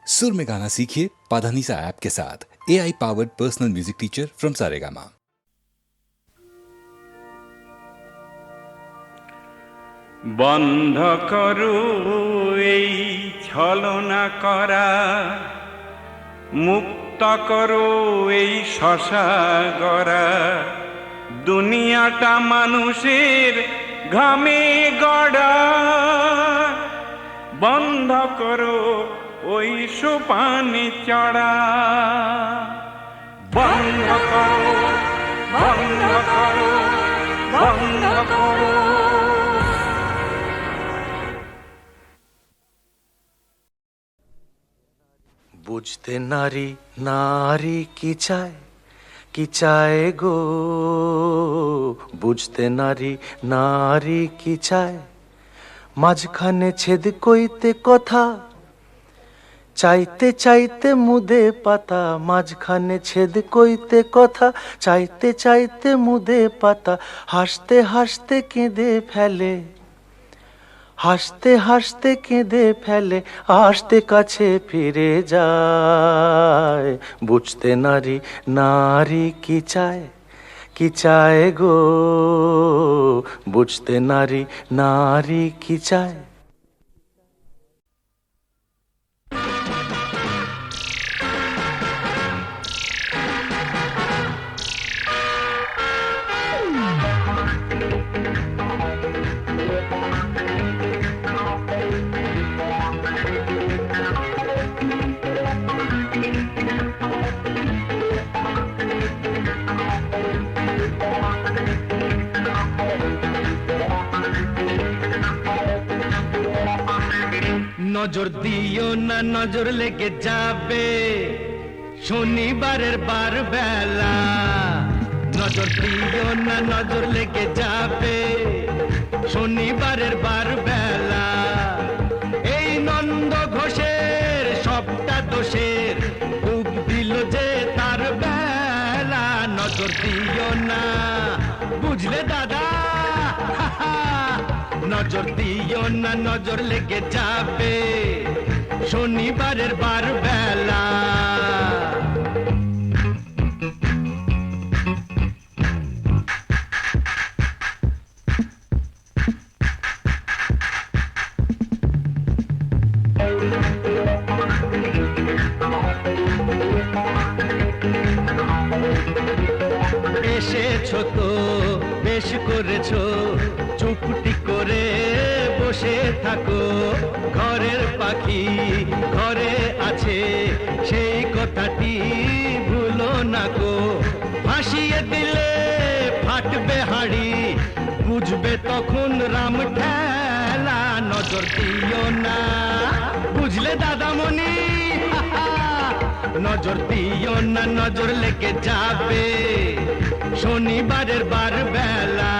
सुर में गाना सीखिए पाधानीसा ऐप के साथ। AI powered personal music teacher from Saregama. বন্ধ করো এই ছলনা করা, মুক্ত করো এই শশা গড়া। দুনিয়াটা মানুষের ঘামে গড়া, বন্ধ করো ওই সোপানে চড়া। বন্ধ করো, বন্ধ করো, বন্ধ করো। বুঝতে নারী নারী কি চায় গো, বুঝতে নারী নারী কি চায়। মাঝখানে ছেদ কইতে কথা, চাইতে চাইতে মুদে পাতা। মাঝখানে ছেদ কইতে কথা, চাইতে চাইতে মুদে পাতা। হাসতে হাসতে কেঁদে ফেলে, হাসতে হাসতে কেঁদে ফেলে, আসতে কাছে ফিরে যায়। বুঝতে নারী নারী কি চায় গো, বুঝতে নারী নারী কি চায়। নজর দিও না, নজর লেগে যাবে শনিবারের বার বেলা। নজর দিও না, নজর লেগে যাবে শনিবারের বার বেলা। এই নন্দ ঘোষের সবটা দোষের খুব দিল যে তার বেলা। নজর দিও না, বুঝলে দাদা, নজর দিও না, নজর লেগে যাবে শনিবারের বার বেলা। এসেছো তো বেশ করেছো, চুপটি করে বসে থাকো। ঘরের পাখি ঘরে আছে, সেই কথাটি ভুলো না গো। ভাসিয়ে দিলে ফাটবে হাড়ি, বুঝবে তখন রাম ঠেলা। নজর দিও না, বুঝলে দাদামণি, নজর দিও না, নজর লেগে যাবে শনিবারের বার বেলা।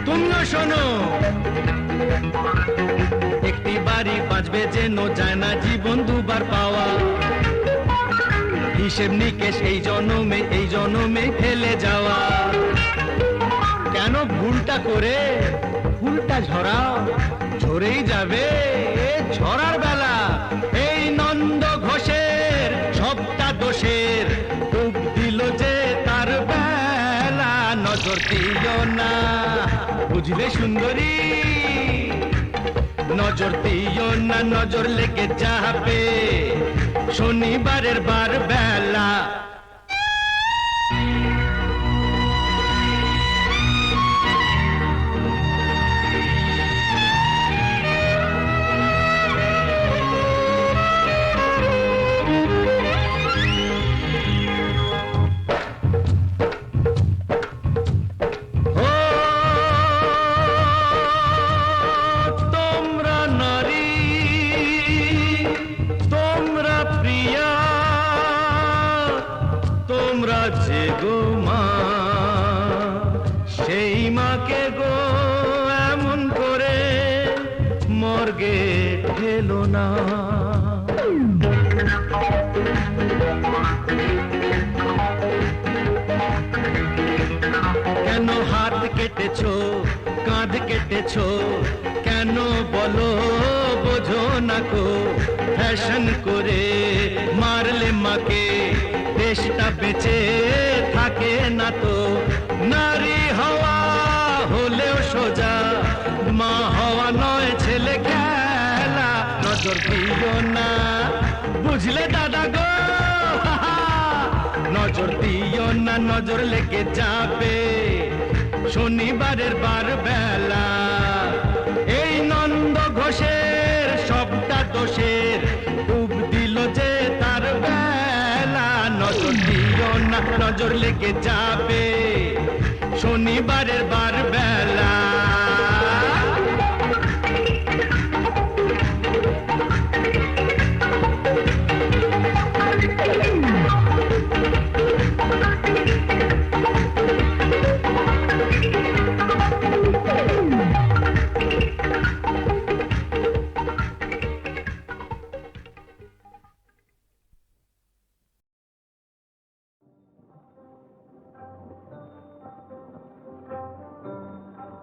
তুমিও শোনো, একটি বাড়ি বাঁচবে যেন যায় না জীবন দুবার পাওয়া। হিসেব নিকেশ এই জনমে ফেলে যাওয়া। কেন ভুলটা করে ফুলটা ঝরাও, ঝরেই যাবে ঝরার বেলা। এই নন্দ ঘোষের সবটা দোষের ডুব দিল যে তার বেলা। নজর দিও না, বুঝলে সুন্দরী, নজর দিও না, নজর লেগে যাবে শনিবারের বার বেলা। যে গো মা, সেই মাকে গো এমন করে মর্গে ঠেলো না। কেন হাত কেটেছো, কাঁধ কেটেছো, কেন বলো বোঝো না কো? ফ্যাশন করে মারলে মাকে দেশটা বেঁচে থাকে না তো। নারী হওয়া হলেও সোজা, মা হওয়া নয় ছেলে খেলা। নজর দিও না, বুঝলে দাদা গো, নজর দিও না, নজর লেগে যাবে শনিবারের বার বেলা। এই নন্দ ঘোষের সবটা দোষের ডুব দিল যে তার বেলা। নজর দিও না, নজর লেগে যাবে শনিবারের বার বেলা।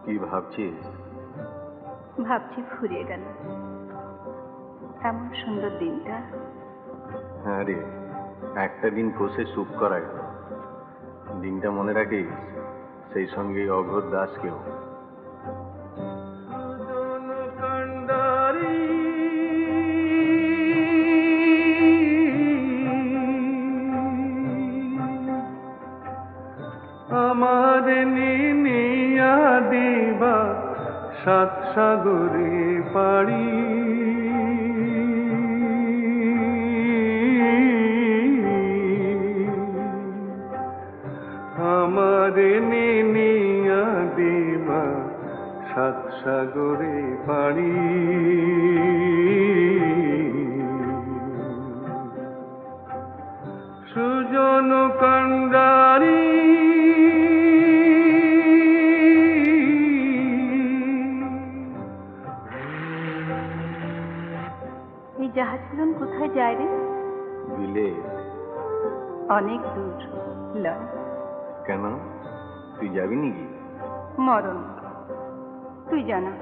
কি ভাবছিস? ভাবছি ফুরিয়ে গেল এমন সুন্দর দিনটা। হ্যাঁ রে, একটা দিন বসে চুপ করা গেল। দিনটা মনে রাখিস, সেই সঙ্গে অঘোর দাসকেও। আমার নিনিয়া দিবা সাত সাগরে পাড়ি, আমার নিনিয়া দিবা সাত সাগরে পাড়ি। সুজন কান্ডারি এই জাহাজগুলো কোথায় যায় রে? বিলে। অনেক দূর লয়। কেন, তুই যাবি নাকি? মরণ, তুই জানা।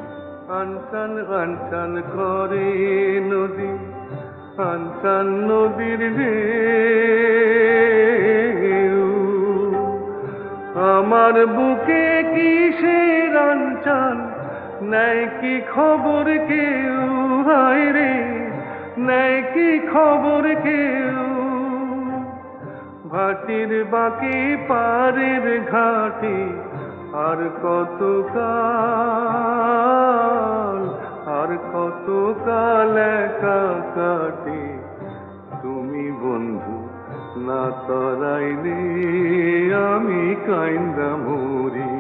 আনচান আনচান করে নদী, আনচান নদীর ঢেউ। আমার বুকে কিসের আনচান, নাই কি খবর কেউ? হায় রে, নাই কি খবর কেউ? ভাটির বাকি পারের ঘাটে আর কত কাল, আর কত কাল একা কাটে তুমি বন্ধু না তরাইলে আমি কাইন্দা মরি।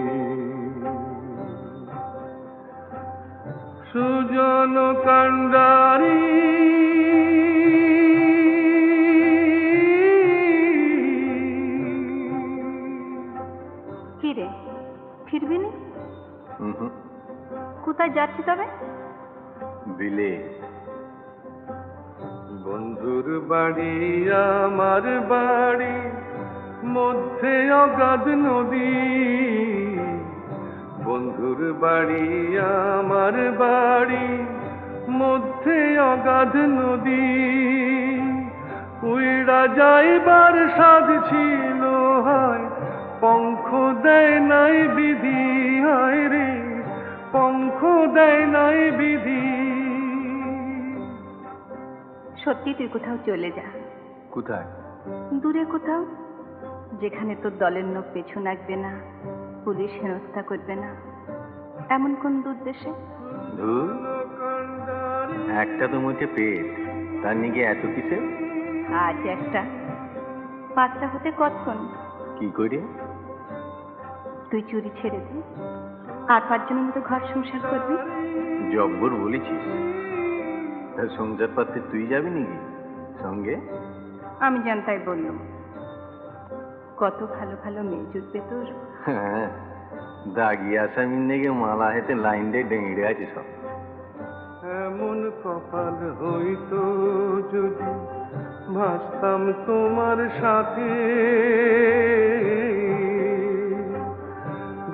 সুজন কান্ডারি কি রে, ফিরবি না? হুম, কোথায় যাচ্ছি তবে? বিলে। বন্ধুর বাড়ি আমার বাড়ি, মধ্যে অগাধ নদী। বন্ধুর বাড়ি আমার বাড়ি, মধ্যে অগাধ নদী। উইড়া যাইবার সাধ ছিল হয়, পঙ্খ দেয় নাই বিধি। হায় রে, পঙ্খ দেয় নাই বিধি। সত্যি তুই কোথাও চলে যা। কোথায়? দূরে কোথাও, যেখানে তোর দলের লোক পেছু লাগবে না, পুলিশ হেনস্থা করবে না, এমন কোন দূর দেশে। ধুর, একটা তো মুখে পেট, তার নিকে এত কিসে? আজ একটা, পাঁচটা হতে কতক্ষণ? কি করে? তুই চুরি ছেড়ে দে, আর পাঁচজনের মতো ঘর সংসার করবি। জব্বর বলেছিস। তা সংসার পাতে তুই যাবি নাকি সঙ্গে? আমি জানতাই বললাম, কত ভালো ভালো মেয়ে জুটবে তোর। হ্যাঁ, দাগি আসামির নেগে মালা হেতে লাইন দিয়ে ডেঙিড়ে আছে সব। এমন কপাল হইতো যদি ভাসতাম তোমার সাথে,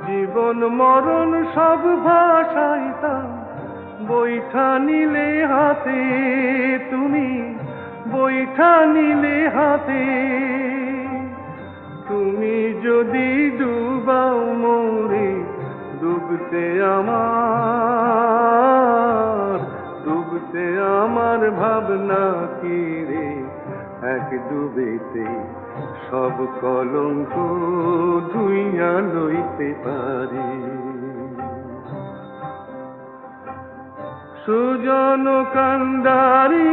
জীবন মরণ সব ভাসাইতাম বৈঠা নিলে হাতে, তুমি বৈঠা নিলে হাতে। তুমি যদি ডুবাও মোরে ডুবতে আমার ভাবনা কি রে, এক ডুবেতে সব কলঙ্ক ধুইয়া লইতে পারি। সুজন কান্ডারি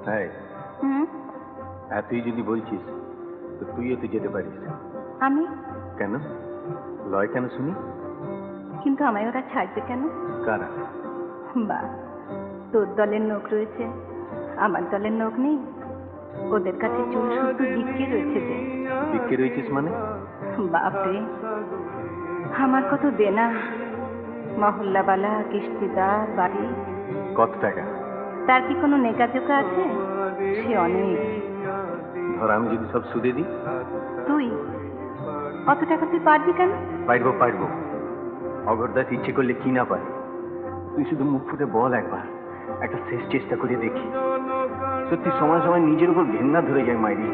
হ্যাঁ, হুম, এতই যদি বলছিস তো তুইও তো যেতে পারিস। আমি? কেন লয় কেন শুনি? কিন্তু আমায় ওরা ছাড়বে কেন? কারা? বা, তোর দলের লোক রয়েছে, আমার দলের লোক নেই। ওদের কাছে চুল শুদ্ধ বিক্রি রয়েছে যে। বিক্রি রয়েছিস মানে? বাপরে, আমার কত দেনা, মহল্লাবালা, কিস্তিদার, বাড়ি। কত টাকা? তার কি কোনো নেকাজোকা আছে? সে অনেক। ধর আমি যদি সব সুদে দিই? তুই অত টাকা তুই পারবি কেন? পারবো। অগরদাস ইচ্ছে করলে কি না পারে। তুই শুধু মুখ ফুটে বল একবার, একটা শেষ চেষ্টা করে দেখি। সত্যি সময় সময় নিজের উপর ঘেন্না ধরে যায় মাইরি।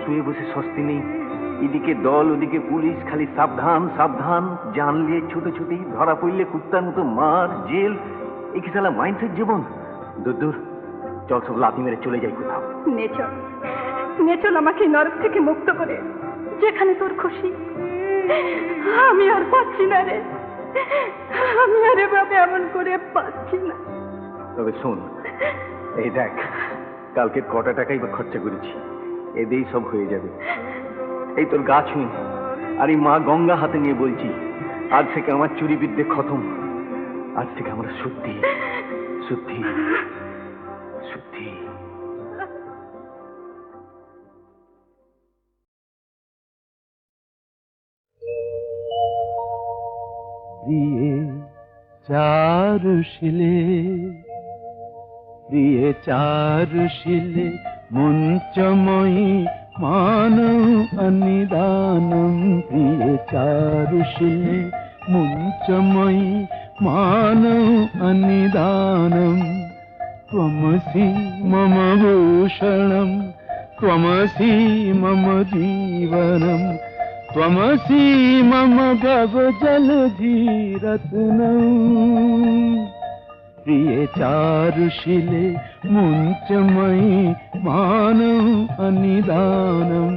শুয়ে বসে স্বস্তি নেই, এদিকে দল ওদিকে পুলিশ, খালি সাবধান সাবধান। জানলে ছুটোছুটি, ধরা পড়লে কুত্তার মতো মার, জেল। এ কি সালা মাইন্ডসেট জীবন? দূর চল, সব লাথি মেরে চলে যাই কোথাও। নেচল আমাকে নরক থেকে মুক্ত করে, যেখানে তোর খুশি। আমি আর পাচ্ছি না রে, আমি আর এভাবে এমন করে পাচ্ছি না। তবে শোন, এই দেখ, কালকে কটা টাকাই বা খরচা করেছি, এতেই সব হয়ে যাবে। এই তোর গা ছুঁয়ে আর এই মা গঙ্গা হাতে নিয়ে বলছি, আজ থেকে আমার চুরি বিদ্যে খতম। আজ থেকে আমরা শুদ্ধি শুদ্ধি শুদ্ধি। প্রিয়ে চারুশিলে, প্রিয়ে চারুশিলে মুঞ্চময়ী মানৌ অনিদানম। প্রিয়ে চারুশিলে মুঞ্চময়ী মানৌ অনিদানম। ত্বমসি মম ভূষণম, ত্বমসি মম জীবনম, ত্বমসি মম ভব জলধিরত্নম। প্রিয়ে চারুশিলে মুঞ্চময়ী মানৌ অনিদানম।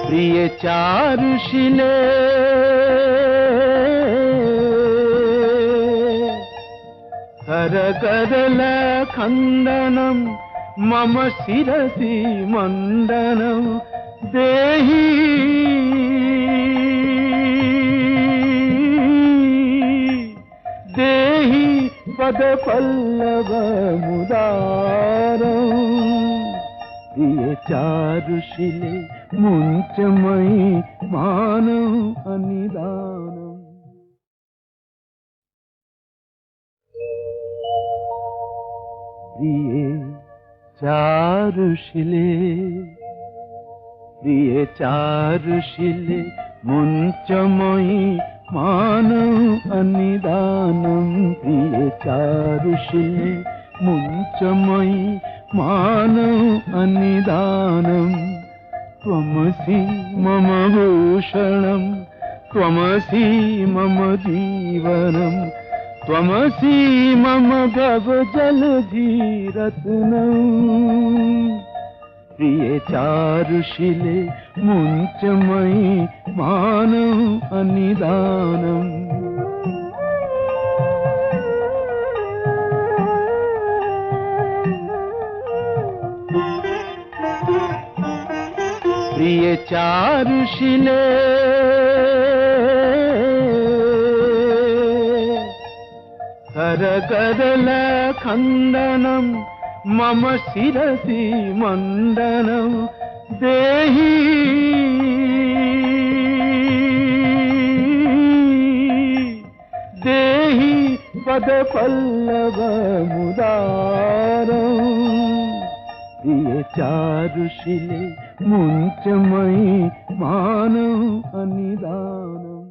প্রিয়ে চারুশিলে করকরল খণ্ডনম মম শিরসি মণ্ডনম। দেহি দেহি পদ পল্লব মুদারম। প্রিয়ে চারুশিলে মুঞ্চময়ী মানৌ অনিদানম। প্রিয়ে চারুশিলে, প্রিয়ে চারুশিলে মুঞ্চময়ী মানৌ অনিদানম। প্রিয়ে চারুশিলে মুঞ্চময়ী মানৌ অনিদানম। ত্বমসি মম ভূষণম, ত্বমসি মম জীবনম, ত্বমসি মম ভব জলধিরত্নম। প্রিয়ে চারুশিলে মুঞ্চময়ী মানৌ অনিদানম। दिए चारुशिले करगरल खंडनम मम शिरसि मंडनम देहि देहि पद पल्लव मुदारम दिए चारुशिले मुंचमयी मानव अनिदानम